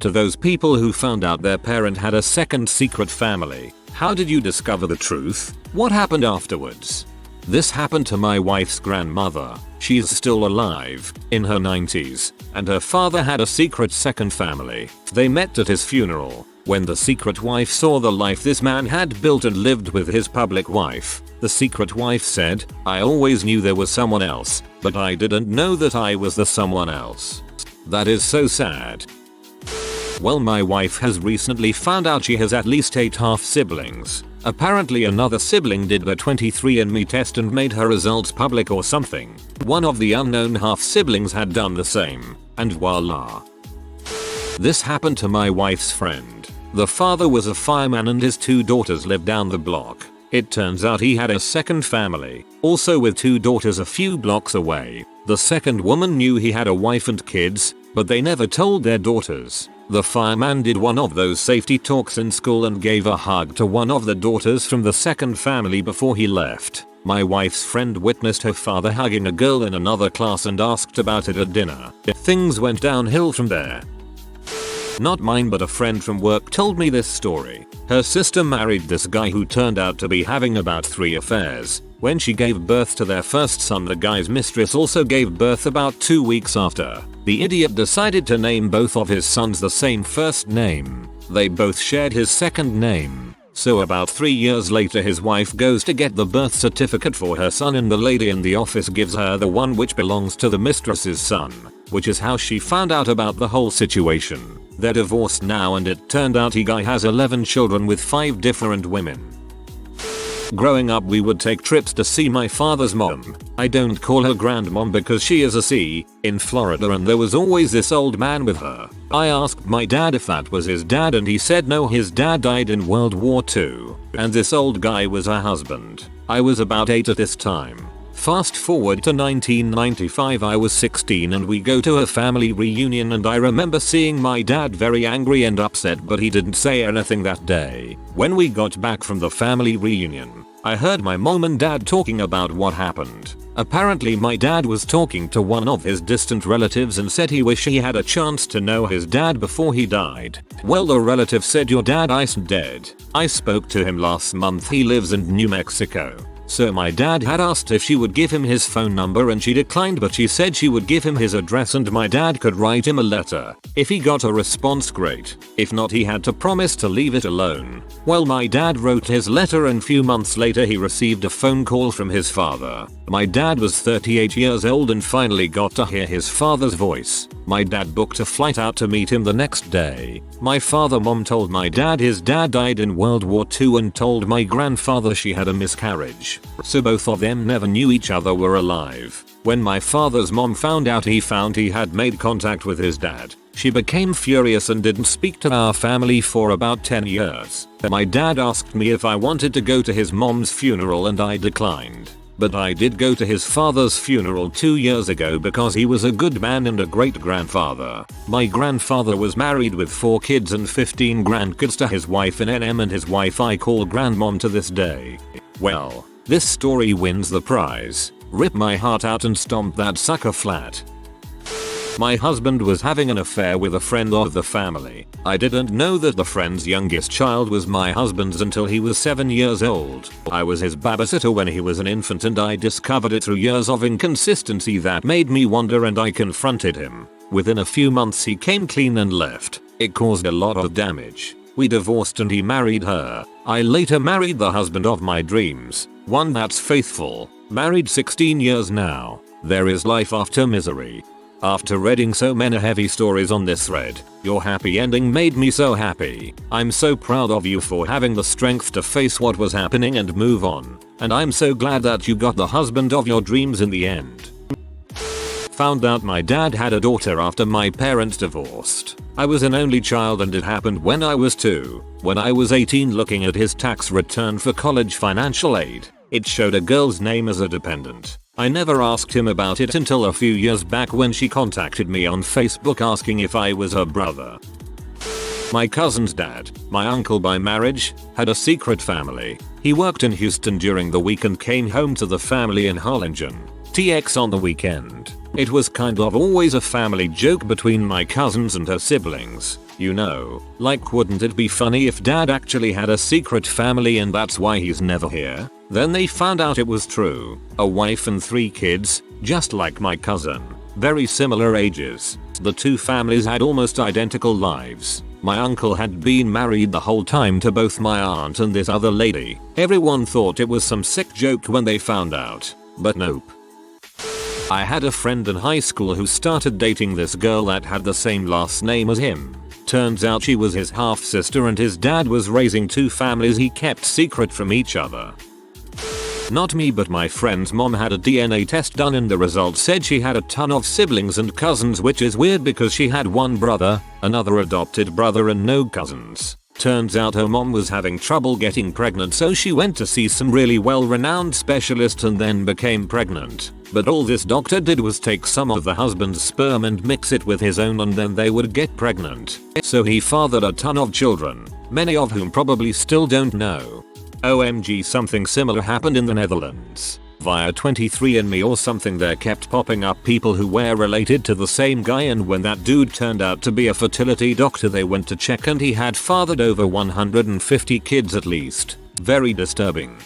To those people who found out their parent had a second secret family, how did you discover the truth? What happened afterwards? This happened to my wife's grandmother. She is still alive, in her 90s, and her father had a secret second family. They met at his funeral. When the secret wife saw the life this man had built and lived with his public wife, the secret wife said, "I always knew there was someone else, but I didn't know that I was the someone else." That is so sad. Well, my wife has recently found out she has at least 8 half-siblings. Apparently another sibling did the 23andMe test and made her results public or something. One of the unknown half-siblings had done the same, and voila. This happened to my wife's friend. The father was a fireman and his 2 daughters lived down the block. It turns out he had a second family, also with 2 daughters a few blocks away. The second woman knew he had a wife and kids, but they never told their daughters. The fireman did one of those safety talks in school and gave a hug to one of the daughters from the second family before he left. My wife's friend witnessed her father hugging a girl in another class and asked about it at dinner. Things went downhill from there. Not mine, but a friend from work told me this story. Her sister married this guy who turned out to be having about 3 affairs. When she gave birth to their first son, the guy's mistress also gave birth about 2 weeks after. The idiot decided to name both of his sons the same first name. They both shared his second name. So about 3 years later his wife goes to get the birth certificate for her son and the lady in the office gives her the one which belongs to the mistress's son, which is how she found out about the whole situation. They're divorced now and it turned out he guy has 11 children with 5 different women. Growing up we would take trips to see my father's mom. I don't call her grandmom because she is a C, in Florida, and there was always this old man with her. I asked my dad if that was his dad and he said no, his dad died in World War II, and this old guy was her husband. I was about 8 at this time. Fast forward to 1995, I was 16 and we go to a family reunion and I remember seeing my dad very angry and upset, but he didn't say anything that day. When we got back from the family reunion, I heard my mom and dad talking about what happened. Apparently my dad was talking to one of his distant relatives and said he wished he had a chance to know his dad before he died. Well, the relative said, "Your dad isn't dead. I spoke to him last month. He lives in New Mexico." So my dad had asked if she would give him his phone number and she declined, but she said she would give him his address and my dad could write him a letter. If he got a response, great. If not, he had to promise to leave it alone. Well, my dad wrote his letter and few months later he received a phone call from his father. My dad was 38 years old and finally got to hear his father's voice. My dad booked a flight out to meet him the next day. My mom told my dad his dad died in World War II and told my grandfather she had a miscarriage. So both of them never knew each other were alive. When my father's mom found out he had made contact with his dad, she became furious and didn't speak to our family for about 10 years. My dad asked me if I wanted to go to his mom's funeral and I declined. But I did go to his father's funeral 2 years ago because he was a good man and a great grandfather. My grandfather was married with 4 kids and 15 grandkids to his wife in NM, and his wife I call grandmom to this day. Well, this story wins the prize. Rip my heart out and stomp that sucker flat. My husband was having an affair with a friend of the family. I didn't know that the friend's youngest child was my husband's until he was 7 years old. I was his babysitter when he was an infant and I discovered it through years of inconsistency that made me wonder, and I confronted him. Within a few months he came clean and left. It caused a lot of damage. We divorced and he married her. I later married the husband of my dreams, one that's faithful. Married 16 years now. There is life after misery. After reading so many heavy stories on this thread, your happy ending made me so happy. I'm so proud of you for having the strength to face what was happening and move on. And I'm so glad that you got the husband of your dreams in the end. Found out my dad had a daughter after my parents divorced. I was an only child and it happened when I was 2. When I was 18, looking at his tax return for college financial aid, it showed a girl's name as a dependent. I never asked him about it until a few years back when she contacted me on Facebook asking if I was her brother. My cousin's dad, my uncle by marriage, had a secret family. He worked in Houston during the week and came home to the family in Harlingen, TX on the weekend. It was kind of always a family joke between my cousins and her siblings. You know, like wouldn't it be funny if dad actually had a secret family and that's why he's never here? Then they found out it was true. A wife and 3 kids, just like my cousin. Very similar ages. The 2 families had almost identical lives. My uncle had been married the whole time to both my aunt and this other lady. Everyone thought it was some sick joke when they found out. But nope. I had a friend in high school who started dating this girl that had the same last name as him. Turns out she was his half sister and his dad was raising 2 families he kept secret from each other. Not me, but my friend's mom had a DNA test done and the results said she had a ton of siblings and cousins, which is weird because she had 1 brother, another adopted brother and no cousins. Turns out her mom was having trouble getting pregnant, so she went to see some really well-renowned specialists and then became pregnant. But all this doctor did was take some of the husband's sperm and mix it with his own and then they would get pregnant. So he fathered a ton of children, many of whom probably still don't know. OMG, something similar happened in the Netherlands. Via 23andMe or something there kept popping up people who were related to the same guy, and when that dude turned out to be a fertility doctor they went to check and he had fathered over 150 kids at least. Very disturbing.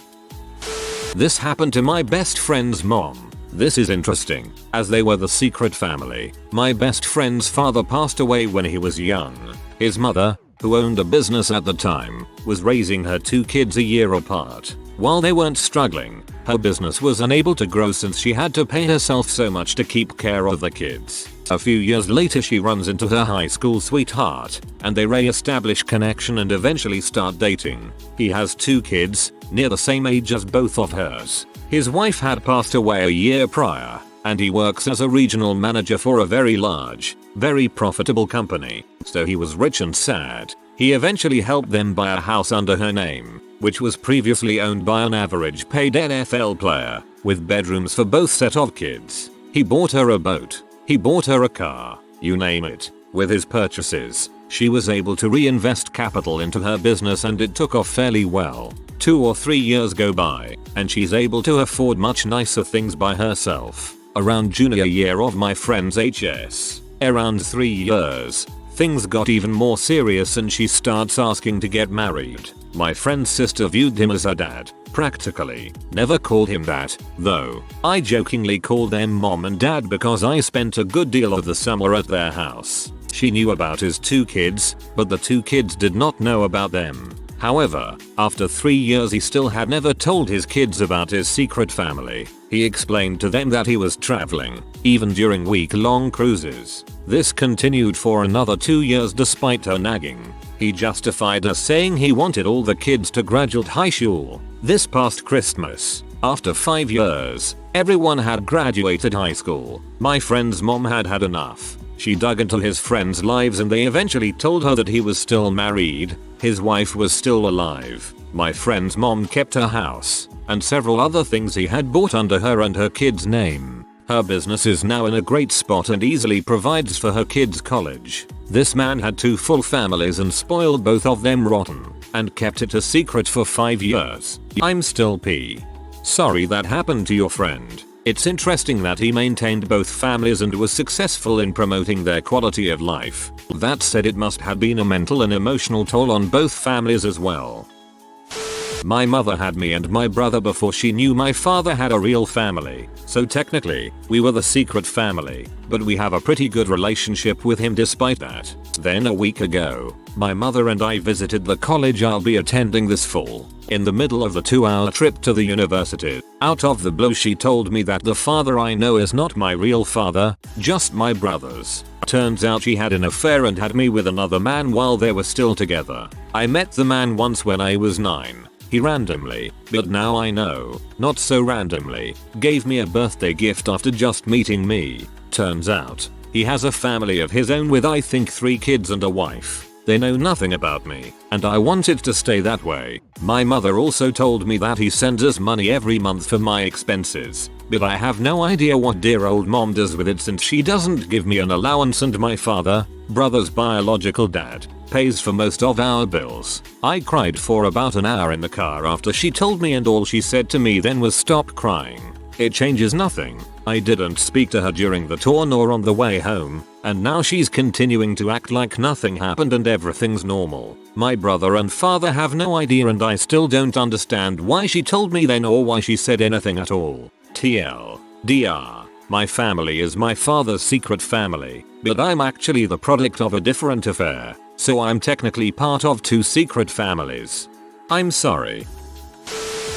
This happened to my best friend's mom. This is interesting, as they were the secret family. My best friend's father passed away when he was young. His mother, who owned a business at the time, was raising her 2 kids a year apart. While they weren't struggling, her business was unable to grow since she had to pay herself so much to keep care of the kids. A few years later she runs into her high school sweetheart, and they re-establish connection and eventually start dating. He has 2 kids, near the same age as both of hers. His wife had passed away a year prior, and he works as a regional manager for a very large, very profitable company, so he was rich and sad. He eventually helped them buy a house under her name, which was previously owned by an average paid NFL player, with bedrooms for both set of kids. He bought her a boat. He bought her a car, you name it. With his purchases, she was able to reinvest capital into her business and it took off fairly well. 2 or 3 years go by, and she's able to afford much nicer things by herself. Around junior year of my friend's HS, around 3 years, things got even more serious and she starts asking to get married. My friend's sister viewed him as her dad, practically. Never called him that, though. I jokingly called them mom and dad because I spent a good deal of the summer at their house. She knew about his 2 kids, but the 2 kids did not know about them. However, after 3 years he still had never told his kids about his secret family. He explained to them that he was traveling, even during week-long cruises. This continued for another 2 years despite her nagging. He justified as saying he wanted all the kids to graduate high school. This past Christmas, after 5 years, everyone had graduated high school. My friend's mom had had enough. She dug into his friends' lives and they eventually told her that he was still married, his wife was still alive. My friend's mom kept her house and several other things he had bought under her and her kids' name. Her business is now in a great spot and easily provides for her kids' college. This man had 2 full families and spoiled both of them rotten, and kept it a secret for 5 years. I'm still sorry that happened to your friend. It's interesting that he maintained both families and was successful in promoting their quality of life. That said, it must have been a mental and emotional toll on both families as well. My mother had me and my brother before she knew my father had a real family, so technically, we were the secret family, but we have a pretty good relationship with him despite that. Then a week ago, my mother and I visited the college I'll be attending this fall. In the middle of the 2-hour trip to the university, out of the blue she told me that the father I know is not my real father, just my brother's. Turns out she had an affair and had me with another man while they were still together. I met the man once when I was 9. He randomly, but now I know, not so randomly, gave me a birthday gift after just meeting me. Turns out, he has a family of his own with I think 3 kids and a wife. They know nothing about me, and I wanted to stay that way. My mother also told me that he sends us money every month for my expenses, but I have no idea what dear old mom does with it since she doesn't give me an allowance and my father, brother's biological dad, pays for most of our bills. I cried for about an hour in the car after she told me and all she said to me then was stop crying. It changes nothing. I didn't speak to her during the tour nor on the way home, and now she's continuing to act like nothing happened and everything's normal. My brother and father have no idea and I still don't understand why she told me then or why she said anything at all. TLDR. My family is my father's secret family, but I'm actually the product of a different affair, so I'm technically part of 2 secret families. I'm sorry.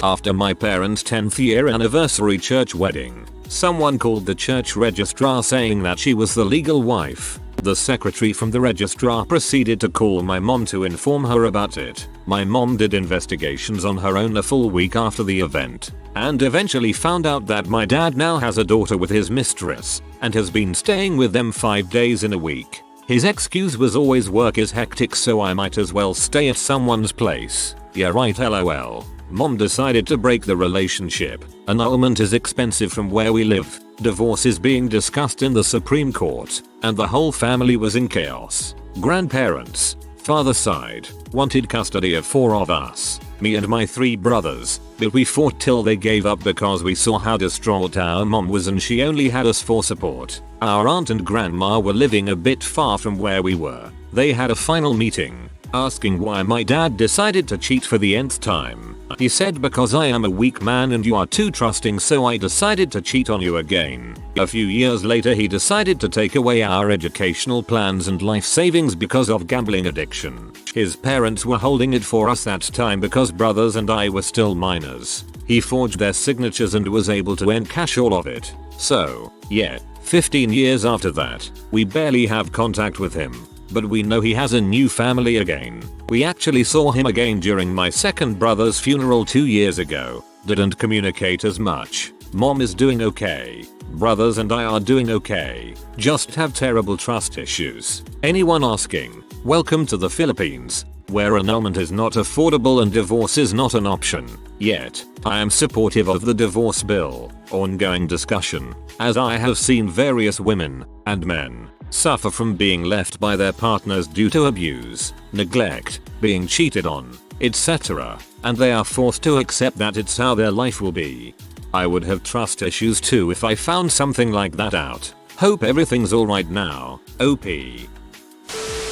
After my parents' 10th year anniversary church wedding, someone called the church registrar saying that she was the legal wife. The secretary from the registrar proceeded to call my mom to inform her about it. My mom did investigations on her own a full week after the event, and eventually found out that my dad now has a daughter with his mistress, and has been staying with them 5 days in a week. His excuse was always work is hectic so I might as well stay at someone's place. Yeah right lol. Mom decided to break the relationship. Annulment is expensive from where we live. Divorce is being discussed in the Supreme Court, and the whole family was in chaos. Grandparents, father's side, wanted custody of 4 of us, me and my 3 brothers, but we fought till they gave up because we saw how distraught our mom was and she only had us for support. Our aunt and grandma were living a bit far from where we were. They had a final meeting, asking why my dad decided to cheat for the nth time. He said because I am a weak man and you are too trusting so I decided to cheat on you again. A few years later he decided to take away our educational plans and life savings because of gambling addiction. His parents were holding it for us that time because brothers and I were still minors. He forged their signatures and was able to encash all of it. So, yeah, 15 years after that, we barely have contact with him. But we know he has a new family again. We actually saw him again during my second brother's funeral 2 years ago. Didn't communicate as much. Mom is doing okay. Brothers and I are doing okay. Just have terrible trust issues. Anyone asking? Welcome to the Philippines, where annulment is not affordable and divorce is not an option. Yet, I am supportive of the divorce bill. Ongoing discussion, as I have seen various women and men suffer from being left by their partners due to abuse, neglect, being cheated on, etc., and they are forced to accept that it's how their life will be. I would have trust issues too if I found something like that out. Hope everything's alright now. OP.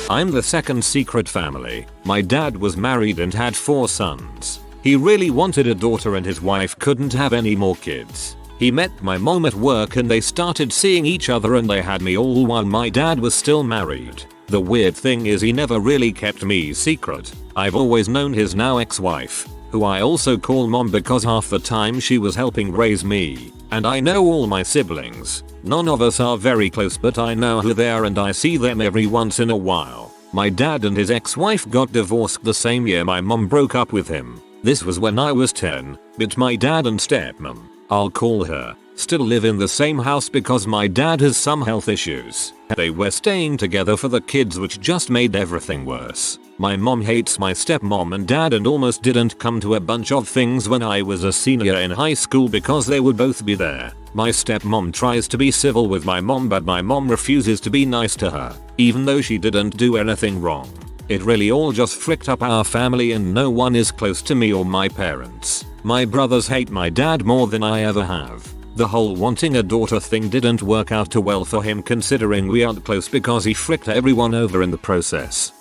I'm the second secret family. My dad was married and had 4 sons. He really wanted a daughter and his wife couldn't have any more kids. He met my mom at work and they started seeing each other and they had me all while my dad was still married. The weird thing is he never really kept me secret. I've always known his now ex-wife, who I also call mom because half the time she was helping raise me, and I know all my siblings. None of us are very close but I know who they are and I see them every once in a while. My dad and his ex-wife got divorced the same year my mom broke up with him. This was when I was 10, but my dad and stepmom, I'll call her, still live in the same house because my dad has some health issues. They were staying together for the kids which just made everything worse. My mom hates my stepmom and dad and almost didn't come to a bunch of things when I was a senior in high school because they would both be there. My stepmom tries to be civil with my mom but my mom refuses to be nice to her, even though she didn't do anything wrong. It really all just fricked up our family and no one is close to me or my parents. My brothers hate my dad more than I ever have. The whole wanting a daughter thing didn't work out too well for him considering we aren't close because he fricked everyone over in the process.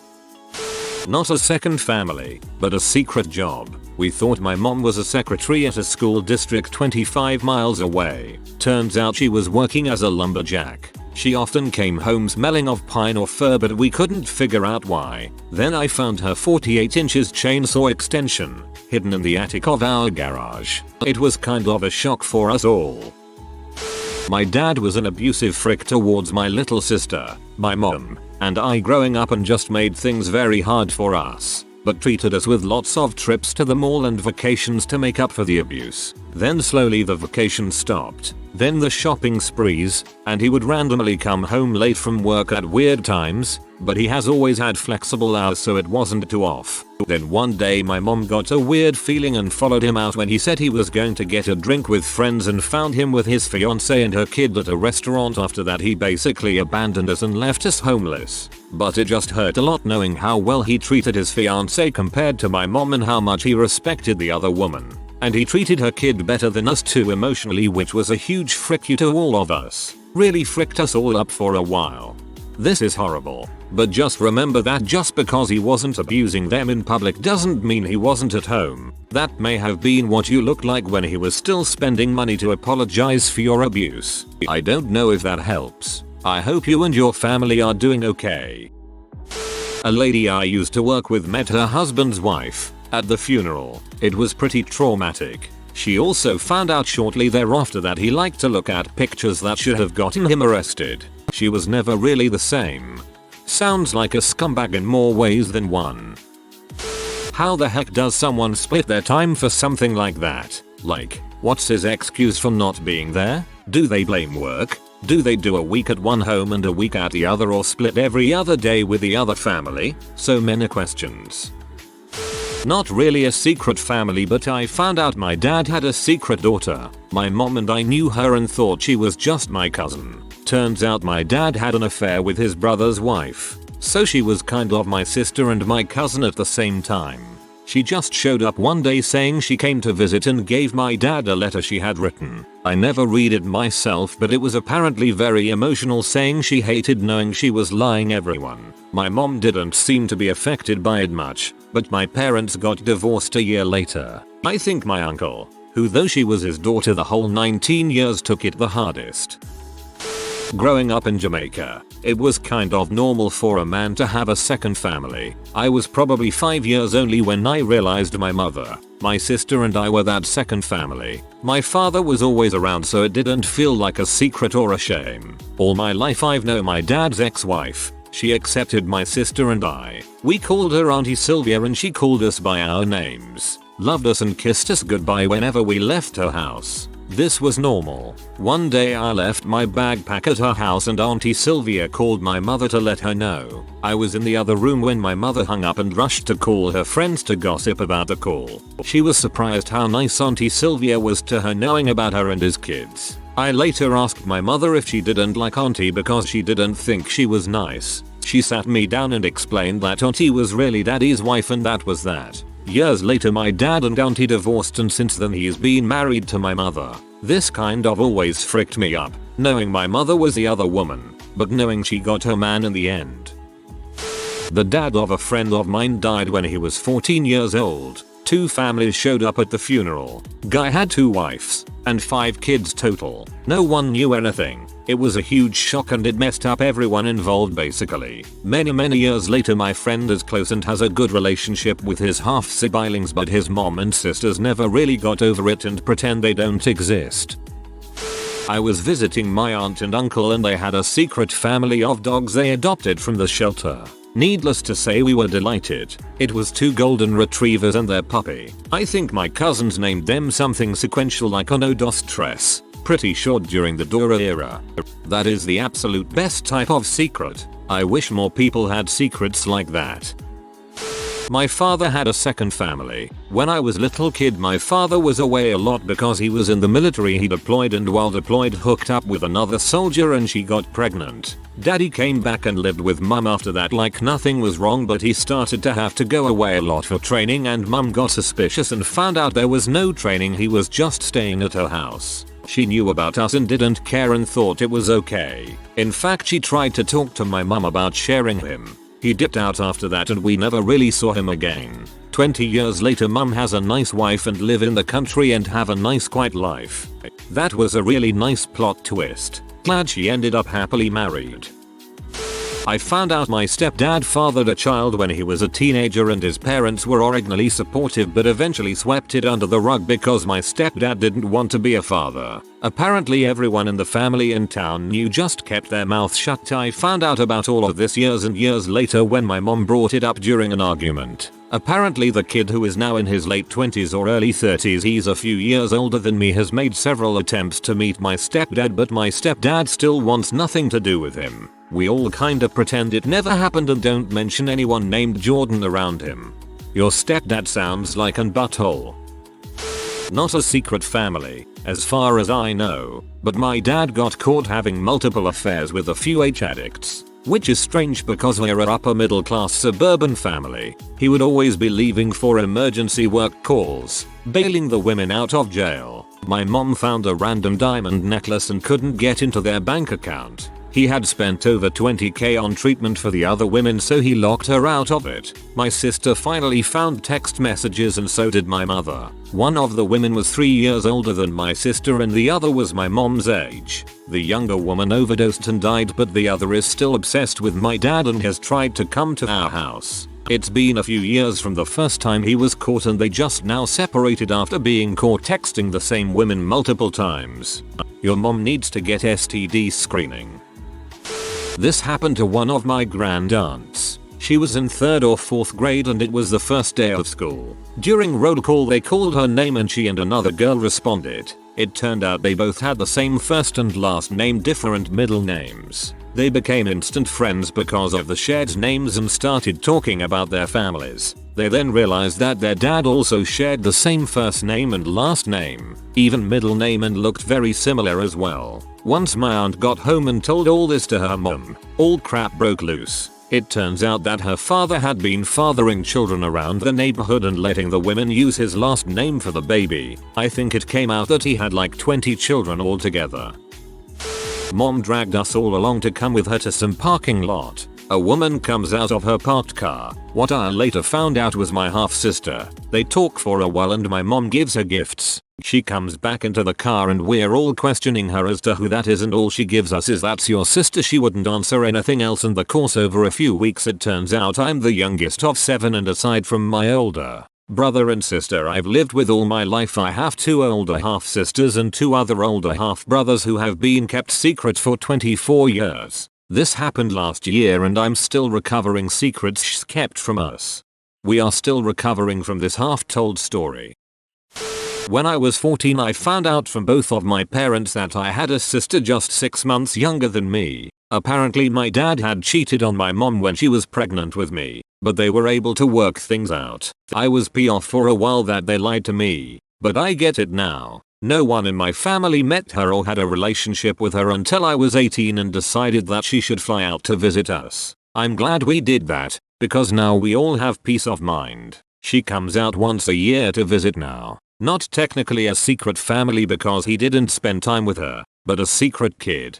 Not a second family, but a secret job. We thought my mom was a secretary at a school district 25 miles away. Turns out she was working as a lumberjack. She often came home smelling of pine or fir but we couldn't figure out why. Then I found her 48 inches chainsaw extension hidden in the attic of our garage. It was kind of a shock for us all. My dad was an abusive frick towards my little sister, my mom, and I growing up and just made things very hard for us, but treated us with lots of trips to the mall and vacations to make up for the abuse. Then slowly the vacations stopped, then the shopping sprees, and he would randomly come home late from work at weird times, but he has always had flexible hours so it wasn't too off. Then one day my mom got a weird feeling and followed him out when he said he was going to get a drink with friends and found him with his fiancée and her kid at a restaurant. After that he basically abandoned us and left us homeless. But it just hurt a lot knowing how well he treated his fiancée compared to my mom and how much he respected the other woman. and he treated her kid better than us too emotionally, which was a huge frick you to all of us. Really fricked us all up for a while. This is horrible, but just remember that just because he wasn't abusing them in public doesn't mean he wasn't at home. That may have been what you looked like when he was still spending money to apologize for your abuse. I don't know if that helps. I hope you and your family are doing okay. A lady I used to work with met her husband's wife at the funeral. It was pretty traumatic. She also found out shortly thereafter that he liked to look at pictures that should have gotten him arrested. She was never really the same. Sounds like a scumbag in more ways than one. How the heck does someone split their time for something like that? Like, what's his excuse for not being there? Do they blame work? Do they do a week at one home and a week at the other, or split every other day with the other family? So many questions. Not really a secret family, but I found out my dad had a secret daughter. My mom and I knew her and thought she was just my cousin. Turns out my dad had an affair with his brother's wife. So she was kind of my sister and my cousin at the same time. She just showed up one day saying she came to visit and gave my dad a letter she had written. I never read it myself, but it was apparently very emotional, saying she hated knowing she was lying everyone. My mom didn't seem to be affected by it much, but my parents got divorced a year later. I think my uncle, who though she was his daughter the whole 19 years, took it the hardest. Growing up in Jamaica, it was kind of normal for a man to have a second family. I was probably 5 years only when I realized my mother, my sister and I were that second family. My father was always around, so it didn't feel like a secret or a shame. All my life I've known my dad's ex-wife. She accepted my sister and I. We called her Auntie Sylvia and she called us by our names. Loved us and kissed us goodbye whenever we left her house. This was normal. One day I left my backpack at her house and Auntie Sylvia called my mother to let her know. I was in the other room when my mother hung up and rushed to call her friends to gossip about the call. She was surprised how nice Auntie Sylvia was to her, knowing about her and his kids. I later asked my mother if she didn't like Auntie because she didn't think she was nice. She sat me down and explained that Auntie was really Daddy's wife and that was that. Years later my dad and Auntie divorced, and since then he's been married to my mother. This kind of always fricked me up, knowing my mother was the other woman, but knowing she got her man in the end. The dad of a friend of mine died when he was 14 years old. 2 families showed up at the funeral. Guy had 2 wives and 5 kids total. No one knew anything. It was a huge shock and it messed up everyone involved basically. Many years later my friend is close and has a good relationship with his half-siblings, but his mom and sisters never really got over it and pretend they don't exist. I was visiting my aunt and uncle and they had a secret family of dogs they adopted from the shelter. Needless to say we were delighted. It was 2 golden retrievers and their puppy. I think my cousins named them something sequential like Ono dos Tres. Pretty sure during the Dora era. That is the absolute best type of secret. I wish more people had secrets like that. My father had a second family. When I was little kid my father was away a lot because he was in the military. He deployed and while deployed hooked up with another soldier and she got pregnant. Daddy came back and lived with mum after that like nothing was wrong, but he started to have to go away a lot for training and mum got suspicious and found out there was no training, he was just staying at her house. She knew about us and didn't care and thought it was okay. In fact she tried to talk to my mum about sharing him. He dipped out after that and we never really saw him again. 20 years later mum has a nice wife and live in the country and have a nice quiet life. That was a really nice plot twist. Glad she ended up happily married. I found out my stepdad fathered a child when he was a teenager and his parents were originally supportive but eventually swept it under the rug because my stepdad didn't want to be a father. Apparently everyone in the family in town knew, just kept their mouth shut. I found out about all of this years and years later when my mom brought it up during an argument. Apparently the kid, who is now in his late 20s or early 30s, he's a few years older than me, has made several attempts to meet my stepdad, but my stepdad still wants nothing to do with him. We all kinda pretend it never happened and don't mention anyone named Jordan around him. Your stepdad sounds like an butthole. Not a secret family, as far as I know, but my dad got caught having multiple affairs with a few H addicts. which is strange because we're a upper middle class suburban family. He would always be leaving for emergency work calls, bailing the women out of jail. My mom found a random diamond necklace and couldn't get into their bank account. He had spent over 20k on treatment for the other women, so he locked her out of it. My sister finally found text messages and so did my mother. One of the women was 3 years older than my sister and the other was my mom's age. The younger woman overdosed and died, but the other is still obsessed with my dad and has tried to come to our house. It's been a few years from the first time he was caught and they just now separated after being caught texting the same women multiple times. Your mom needs to get STD screening. This happened to one of my grandaunts. She was in 3rd or 4th grade and it was the first day of school. During roll call they called her name and she and another girl responded. It turned out they both had the same first and last name, different middle names. They became instant friends because of the shared names and started talking about their families. They then realized that their dad also shared the same first name and last name, even middle name, and looked very similar as well. Once my aunt got home and told all this to her mom, all crap broke loose. It turns out that her father had been fathering children around the neighborhood and letting the women use his last name for the baby. I think it came out that he had like 20 children altogether. Mom dragged us all along to come with her to some parking lot. A woman comes out of her parked car. What I later found out was my half-sister. They talk for a while and my mom gives her gifts. She comes back into the car and we're all questioning her as to who that is, and all she gives us is "That's your sister." She wouldn't answer anything else. In the course over a few weeks it turns out I'm the youngest of 7, and aside from my older brother and sister I've lived with all my life, I have 2 older half-sisters and 2 other older half-brothers who have been kept secret for 24 years. This happened last year and I'm still recovering secrets she's kept from us. We are still recovering from this half-told story. When I was 14 I found out from both of my parents that I had a sister just 6 months younger than me. Apparently my dad had cheated on my mom when she was pregnant with me, but they were able to work things out. I was pissed off for a while that they lied to me, but I get it now. No one in my family met her or had a relationship with her until I was 18 and decided that she should fly out to visit us. I'm glad we did that, because now we all have peace of mind. She comes out once a year to visit now. Not technically a secret family because he didn't spend time with her, but a secret kid.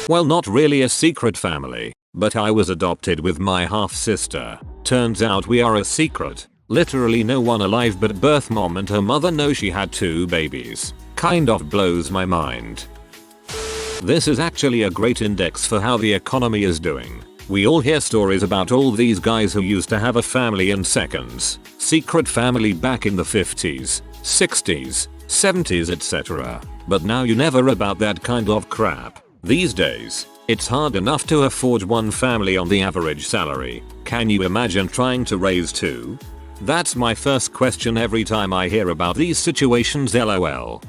Well, not really a secret family, but I was adopted with my half-sister. Turns out we are a secret. Literally no one alive but birth mom and her mother know she had 2 babies. Kind of blows my mind. This is actually a great index for how the economy is doing. We all hear stories about all these guys who used to have a family in seconds. Secret family back in the 50s, 60s, 70s, etc. But now you never about that kind of crap. These days, it's hard enough to afford 1 family on the average salary. Can you imagine trying to raise 2? That's my first question every time I hear about these situations, lol.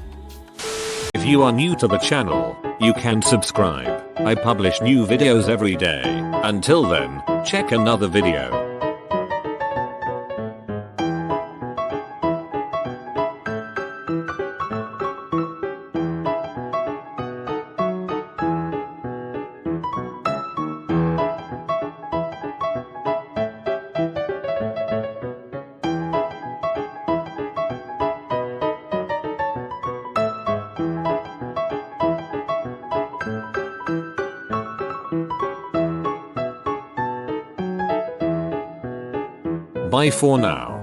If you are new to the channel, you can subscribe. I publish new videos every day. Until then, check another video. Bye for now.